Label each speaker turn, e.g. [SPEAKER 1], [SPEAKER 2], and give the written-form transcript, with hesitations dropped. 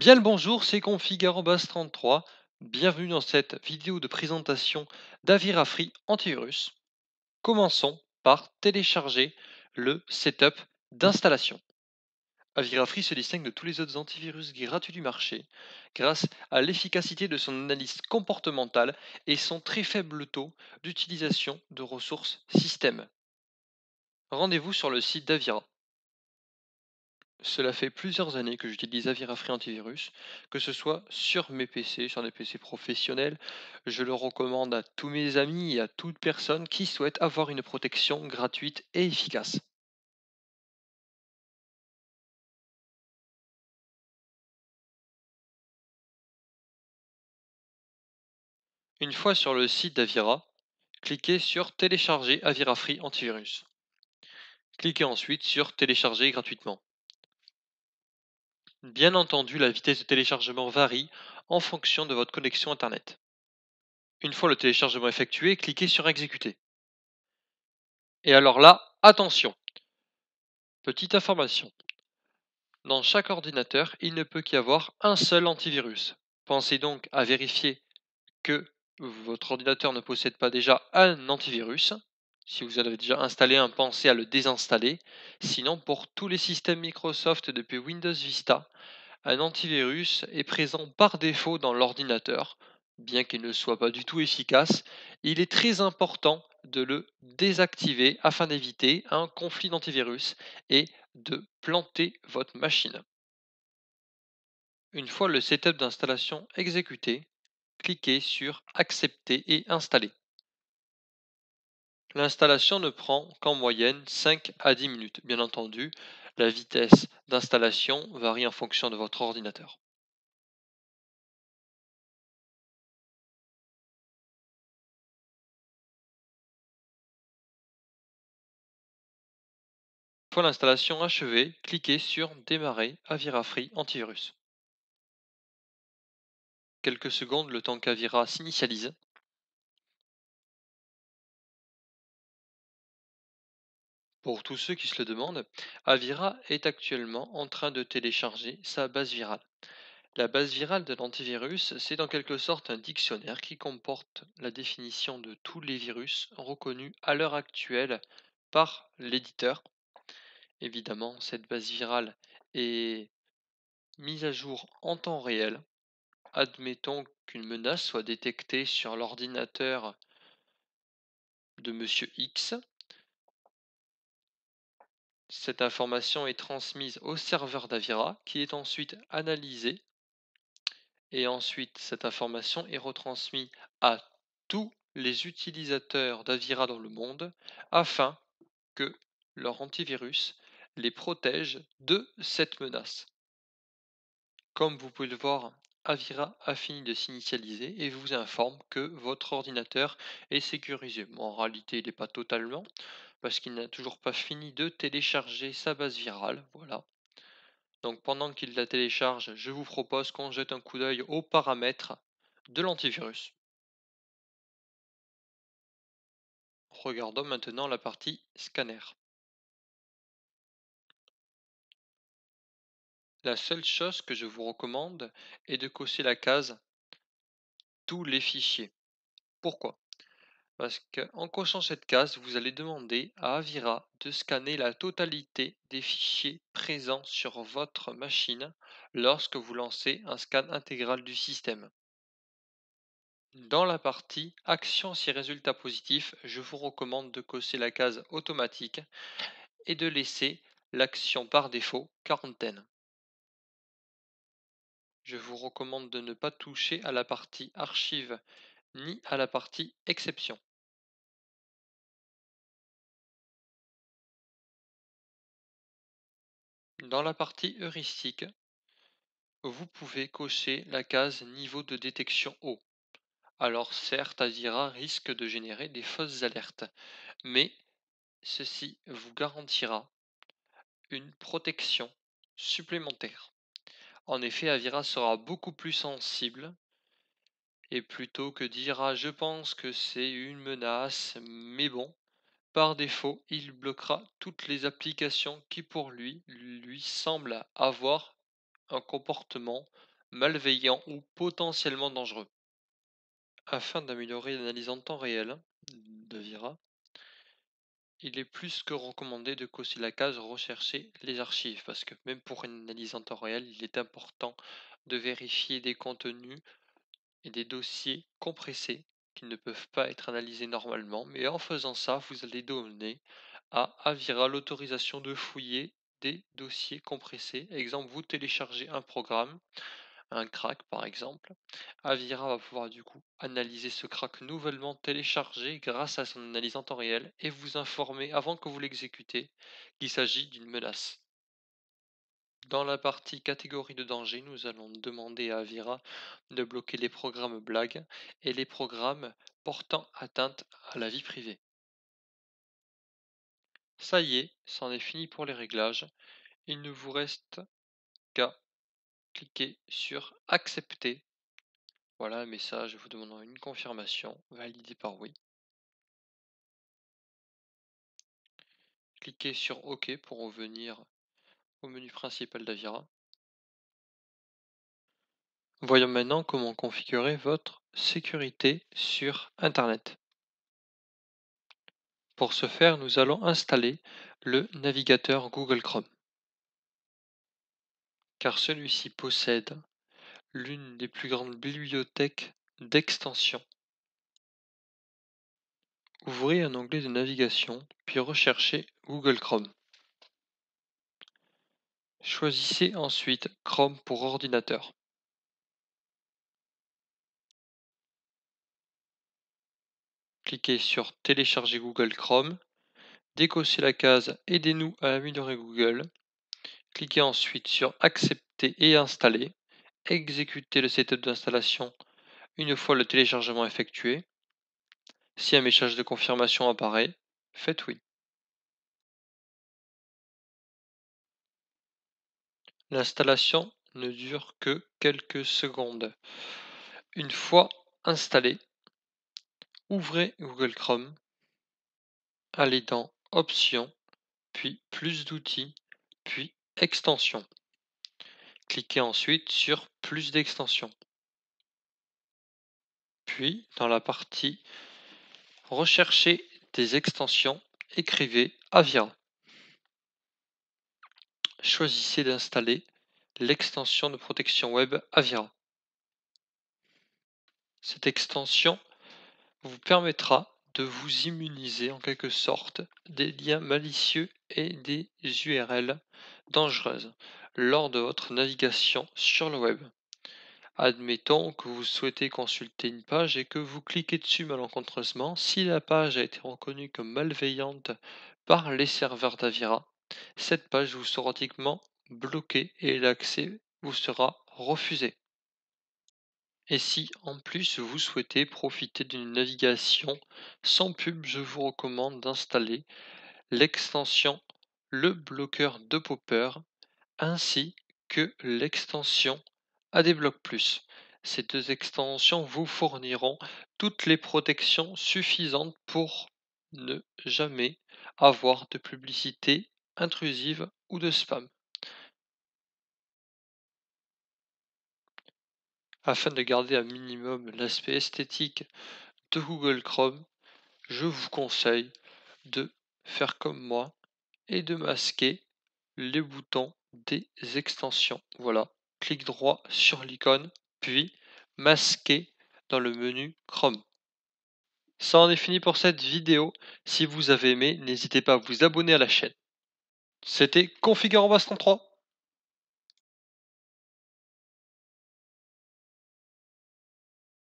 [SPEAKER 1] Bien le bonjour, c'est Config@33. Bienvenue dans cette vidéo de présentation d'Avira Free Antivirus. Commençons par télécharger le setup d'installation. Avira Free se distingue de tous les autres antivirus gratuits du marché grâce à l'efficacité de son analyse comportementale et son très faible taux d'utilisation de ressources système. Rendez-vous sur le site d'Avira. Cela fait plusieurs années que j'utilise Avira Free Antivirus, que ce soit sur mes PC, sur des PC professionnels. Je le recommande à tous mes amis et à toute personne qui souhaite avoir une protection gratuite et efficace. Une fois sur le site d'Avira, cliquez sur Télécharger Avira Free Antivirus. Cliquez ensuite sur Télécharger gratuitement. Bien entendu, la vitesse de téléchargement varie en fonction de votre connexion Internet. Une fois le téléchargement effectué, cliquez sur Exécuter. Et alors là, attention, petite information. Dans chaque ordinateur, il ne peut qu'y avoir un seul antivirus. Pensez donc à vérifier que votre ordinateur ne possède pas déjà un antivirus. Si vous avez déjà installé un, pensez à le désinstaller. Sinon, pour tous les systèmes Microsoft depuis Windows Vista, un antivirus est présent par défaut dans l'ordinateur. Bien qu'il ne soit pas du tout efficace, il est très important de le désactiver afin d'éviter un conflit d'antivirus et de planter votre machine. Une fois le setup d'installation exécuté, cliquez sur Accepter et Installer. L'installation ne prend qu'en moyenne 5 à 10 minutes. Bien entendu, la vitesse d'installation varie en fonction de votre ordinateur. Une fois l'installation achevée, cliquez sur Démarrer Avira Free Antivirus. Quelques secondes le temps qu'Avira s'initialise. Pour tous ceux qui se le demandent, Avira est actuellement en train de télécharger sa base virale. La base virale de l'antivirus, c'est en quelque sorte un dictionnaire qui comporte la définition de tous les virus reconnus à l'heure actuelle par l'éditeur. Évidemment, cette base virale est mise à jour en temps réel. Admettons qu'une menace soit détectée sur l'ordinateur de Monsieur X. Cette information est transmise au serveur d'Avira qui est ensuite analysée et ensuite cette information est retransmise à tous les utilisateurs d'Avira dans le monde afin que leur antivirus les protège de cette menace. Comme vous pouvez le voir, Avira a fini de s'initialiser et vous informe que votre ordinateur est sécurisé. Bon, en réalité, il n'est pas totalement, parce qu'il n'a toujours pas fini de télécharger sa base virale. Voilà. Donc pendant qu'il la télécharge, je vous propose qu'on jette un coup d'œil aux paramètres de l'antivirus. Regardons maintenant la partie scanner. La seule chose que je vous recommande est de cocher la case tous les fichiers. Pourquoi? Parce qu'en cochant cette case, vous allez demander à Avira de scanner la totalité des fichiers présents sur votre machine lorsque vous lancez un scan intégral du système. Dans la partie Actions si résultat positif, je vous recommande de cocher la case automatique et de laisser l'action par défaut quarantaine. Je vous recommande de ne pas toucher à la partie archive ni à la partie exception. Dans la partie heuristique, vous pouvez cocher la case niveau de détection haut. Alors certes, Azira risque de générer des fausses alertes, mais ceci vous garantira une protection supplémentaire. En effet, Avira sera beaucoup plus sensible et plutôt que dire ah je pense que c'est une menace, mais bon, par défaut, il bloquera toutes les applications qui pour lui semblent avoir un comportement malveillant ou potentiellement dangereux. Afin d'améliorer l'analyse en temps réel d'Avira, il est plus que recommandé de cocher la case rechercher les archives parce que même pour une analyse en temps réel, il est important de vérifier des contenus et des dossiers compressés qui ne peuvent pas être analysés normalement, mais en faisant ça, vous allez donner à Avira l'autorisation de fouiller des dossiers compressés. Exemple, vous téléchargez un programme, un crack par exemple. Avira va pouvoir du coup analyser ce crack nouvellement téléchargé grâce à son analyse en temps réel et vous informer avant que vous l'exécutez qu'il s'agit d'une menace. Dans la partie catégorie de danger, nous allons demander à Avira de bloquer les programmes blagues et les programmes portant atteinte à la vie privée. Ça y est, c'en est fini pour les réglages. Il ne vous reste qu'à cliquer sur accepter. Voilà un message vous demandant une confirmation validée par oui. Cliquez sur OK pour revenir au menu principal d'Avira. Voyons maintenant comment configurer votre sécurité sur Internet. Pour ce faire, nous allons installer le navigateur Google Chrome, car celui-ci possède l'une des plus grandes bibliothèques d'extensions. Ouvrez un onglet de navigation, puis recherchez Google Chrome. Choisissez ensuite Chrome pour ordinateur. Cliquez sur Télécharger Google Chrome, décochez la case Aidez-nous à améliorer Google. Cliquez ensuite sur Accepter et installer. Exécutez le setup d'installation une fois le téléchargement effectué. Si un message de confirmation apparaît, faites oui. L'installation ne dure que quelques secondes. Une fois installé, ouvrez Google Chrome, allez dans Options, puis Plus d'outils, puis Extensions. Cliquez ensuite sur Plus d'extensions. Puis, dans la partie Rechercher des extensions, écrivez Avira. Choisissez d'installer l'extension de protection web Avira. Cette extension vous permettra de vous immuniser en quelque sorte des liens malicieux et des URL dangereuses lors de votre navigation sur le web. Admettons que vous souhaitez consulter une page et que vous cliquez dessus malencontreusement. Si la page a été reconnue comme malveillante par les serveurs d'Avira, cette page vous sera automatiquement bloquée et l'accès vous sera refusé. Et si en plus vous souhaitez profiter d'une navigation sans pub, je vous recommande d'installer l'extension Le bloqueur de Popper ainsi que l'extension AdBlock Plus. Ces deux extensions vous fourniront toutes les protections suffisantes pour ne jamais avoir de publicité intrusive ou de spam. Afin de garder un minimum l'aspect esthétique de Google Chrome, je vous conseille de faire comme moi et de masquer les boutons des extensions. Voilà, clic droit sur l'icône, puis masquer dans le menu Chrome. Ça en est fini pour cette vidéo. Si vous avez aimé, n'hésitez pas à vous abonner à la chaîne. C'était Configure en Baston 3.